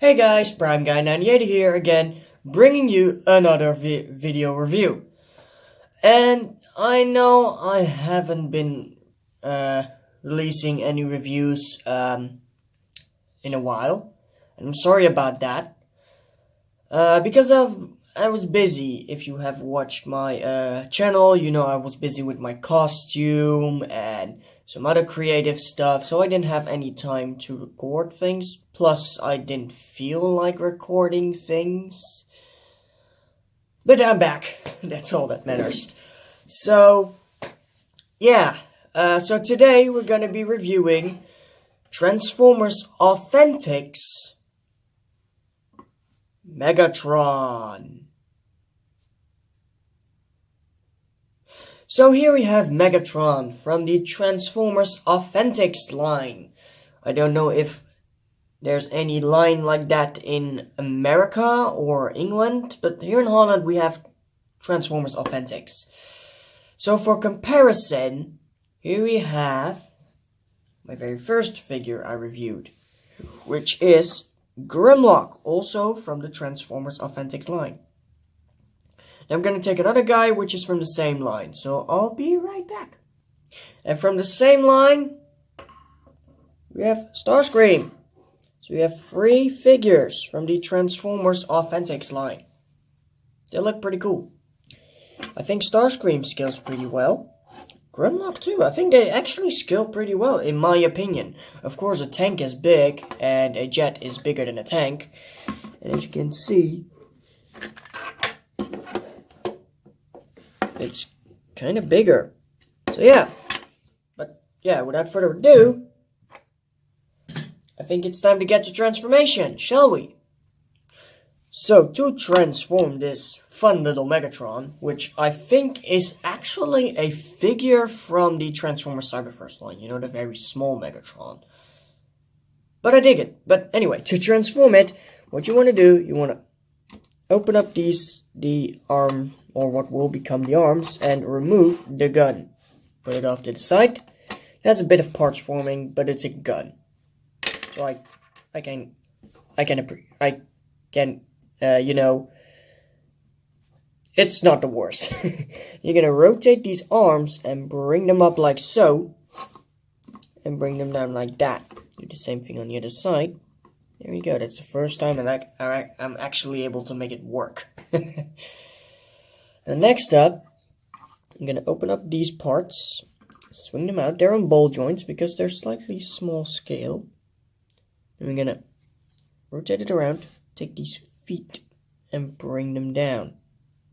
Hey guys, Prime Guy 98 here again, bringing you another video review. And I know I haven't been releasing any reviews in a while. And I'm sorry about that. Because I was busy. If you have watched my channel, you know I was busy with my costume and some other creative stuff, so I didn't have any time to record things. Plus, I didn't feel like recording things. But I'm back. That's all that matters. So, yeah. So today we're gonna be reviewing Transformers Authentics Megatron. So here we have Megatron from the Transformers Authentics line. I don't know if there's any line like that in America or England, but here in Holland we have Transformers Authentics. So for comparison, here we have my very first figure I reviewed, which is Grimlock, also from the Transformers Authentics line. Now I'm going to take another guy which is from the same line, so I'll be right back. And from the same line, we have Starscream. So we have 3 figures from the Transformers Authentics line. They look pretty cool. I think Starscream scales pretty well. Grimlock too. I think they actually scale pretty well, in my opinion. Of course, a tank is big, and a jet is bigger than a tank. And as you can see, it's kind of bigger. So yeah. But yeah, without further ado, I think it's time to get to transformation, shall we? So to transform this fun little Megatron, which I think is actually a figure from the Transformers Cyberverse line, you know, the very small Megatron. But I dig it. But anyway, to transform it, what you want to do, you want to open up the arm, or what will become the arms, and remove the gun. Put it off to the side. It has a bit of parts forming, but it's a gun. So I can, you know, it's not the worst. You're gonna rotate these arms and bring them up like so, and bring them down like that. Do the same thing on the other side. There we go. That's the first time that I'm actually able to make it work. Now next up, I'm gonna open up these parts, swing them out. They're on ball joints because they're slightly small scale. And we're gonna rotate it around, take these feet and bring them down.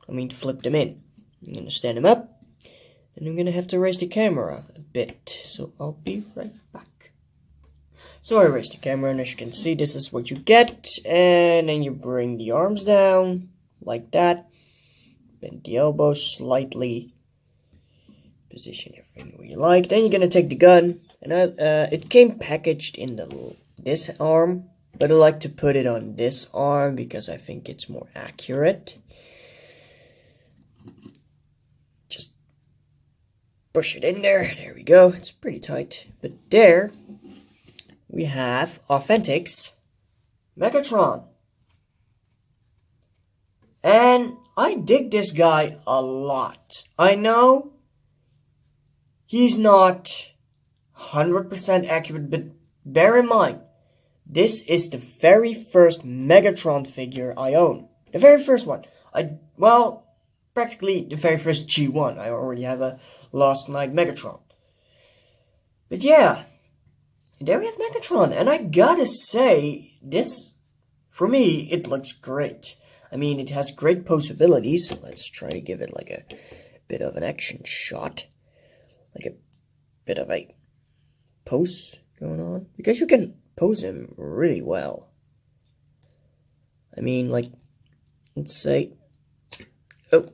I mean, flip them in. I'm gonna stand them up, and I'm gonna have to raise the camera a bit. So I'll be right back. So I raised the camera, and as you can see, this is what you get. And then you bring the arms down like that. Bend the elbows slightly. Position everything where you like. Then you're gonna take the gun, and it came packaged in this arm, but I like to put it on this arm because I think it's more accurate. Just push it in there. There we go. It's pretty tight. But there we have Authentics Megatron. And I dig this guy a lot. I know he's not 100% accurate, but bear in mind, this is the very first Megatron figure I own. The very first one. Well, practically the very first G1. I already have a Last Night Megatron. But yeah, there we have Megatron. And I gotta say, this, for me, it looks great. I mean, it has great possibilities. So let's try to give it like a bit of an action shot. Like a bit of a pose going on. Because you can pose him really well. I mean, like, let's say, oh,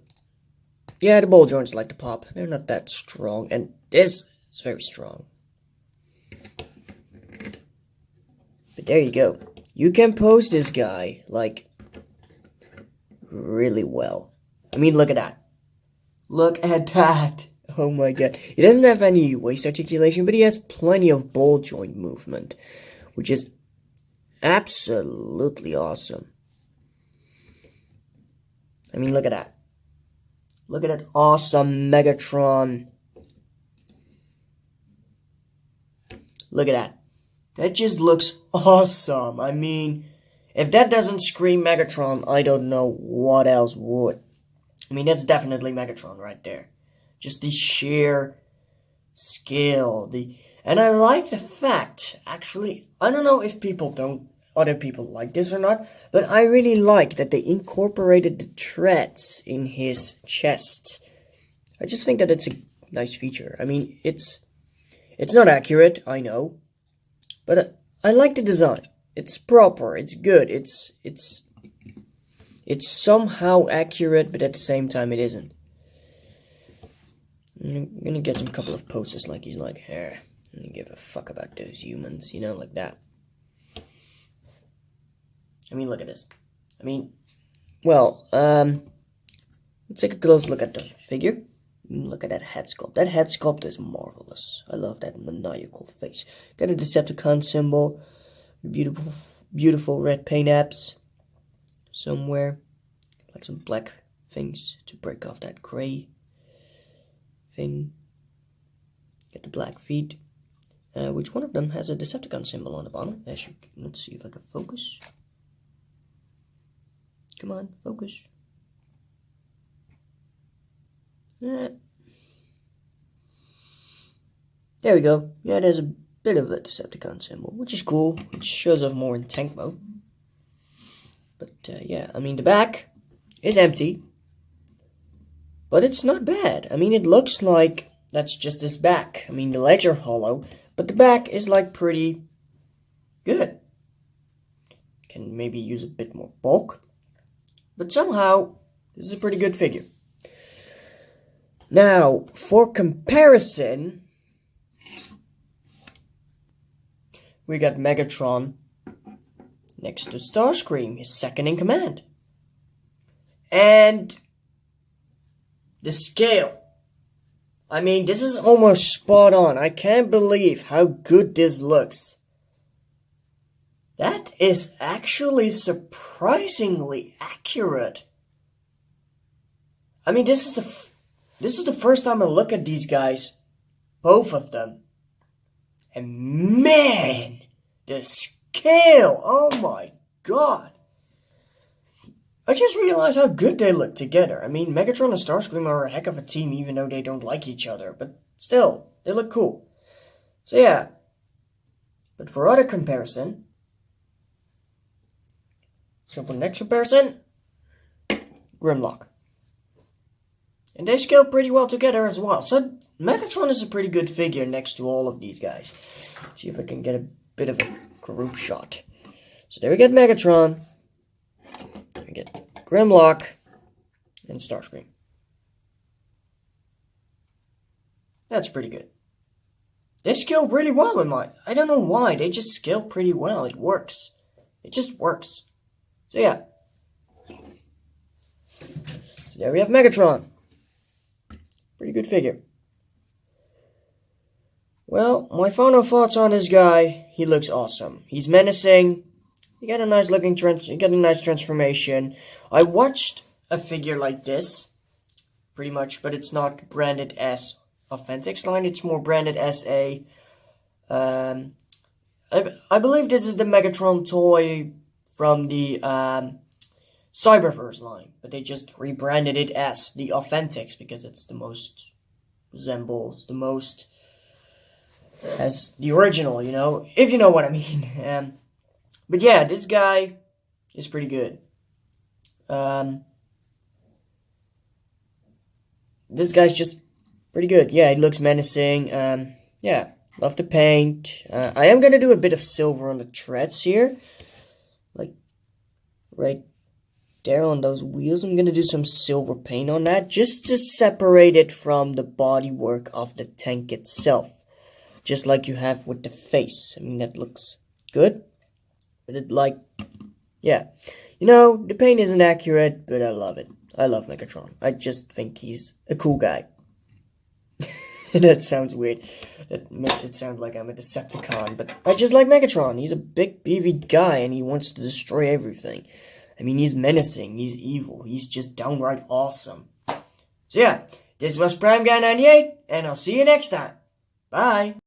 yeah, the ball joints like to pop. They're not that strong, and this is very strong. But there you go. You can pose this guy, like, really well. I mean, look at that. Look at that. Oh my god. He doesn't have any waist articulation, but he has plenty of ball joint movement, which is absolutely awesome. I mean, look at that. Look at that awesome Megatron. Look at that. That just looks awesome. I mean, if that doesn't scream Megatron, I don't know what else would. I mean, that's definitely Megatron right there. Just the sheer scale. And I like the fact, actually, I don't know if other people like this or not, but I really like that they incorporated the treads in his chest. I just think that it's a nice feature. I mean, it's not accurate, I know, but I like the design. It's proper, it's good, it's somehow accurate, but at the same time it isn't. I'm gonna get some couple of poses like he's like, hey, I don't give a fuck about those humans, you know, like that. I mean, look at this. I mean, well, let's take a close look at the figure. Look at that head sculpt. That head sculpt is marvelous. I love that maniacal face. Got a Decepticon symbol. Beautiful, beautiful red paint apps. Somewhere. Like some black things to break off that gray thing. Get the black feet. Which one of them has a Decepticon symbol on the bottom? Let's see if I can focus. Come on, focus. There we go. Yeah, there's a bit of a Decepticon symbol, which is cool. It shows off more in tank mode. But yeah, I mean, the back is empty. But it's not bad. I mean, it looks like that's just his back. I mean, the legs are hollow, but the back is like pretty good. Can maybe use a bit more bulk. But somehow, this is a pretty good figure. Now, for comparison, we got Megatron next to Starscream, his second in command. And the scale. I mean, this is almost spot on. I can't believe how good this looks. That is actually surprisingly accurate. I mean, this is the first time I look at these guys, both of them. And man, the scale, oh my god. I just realized how good they look together. I mean, Megatron and Starscream are a heck of a team even though they don't like each other. But still, they look cool. So yeah. But for other comparison, so for next comparison, Grimlock. And they scale pretty well together as well. So Megatron is a pretty good figure next to all of these guys. Let's see if I can get a bit of a group shot. So there we get Megatron. We get Grimlock and Starscream. That's pretty good. They scale really well in mine. I don't know why. They just scale pretty well. It works. It just works. So yeah. So there we have Megatron. Pretty good figure. Well, my final thoughts on this guy. He looks awesome. He's menacing. He got a nice looking transformation. I watched a figure like this, pretty much, but it's not branded as Authentics line. It's more branded as a. I believe this is the Megatron toy from the Cyberverse line, but they just rebranded it as the Authentics because it's the most resembles the most as the original, you know, if you know what I mean. But yeah, this guy is pretty good. This guy's just pretty good. Yeah, he looks menacing. Yeah, love the paint. I am gonna do a bit of silver on the treads here, like right there on those wheels. I'm gonna do some silver paint on that just to separate it from the bodywork of the tank itself, just like you have with the face. I mean, that looks good. But it, like, yeah, you know, the paint isn't accurate, but I love it. I love Megatron. I just think he's a cool guy. That sounds weird. That makes it sound like I'm a Decepticon, but I just like Megatron. He's a big, beefy guy, and he wants to destroy everything. I mean, he's menacing, he's evil, he's just downright awesome. So yeah, this was Prime Guy 98, and I'll see you next time. Bye!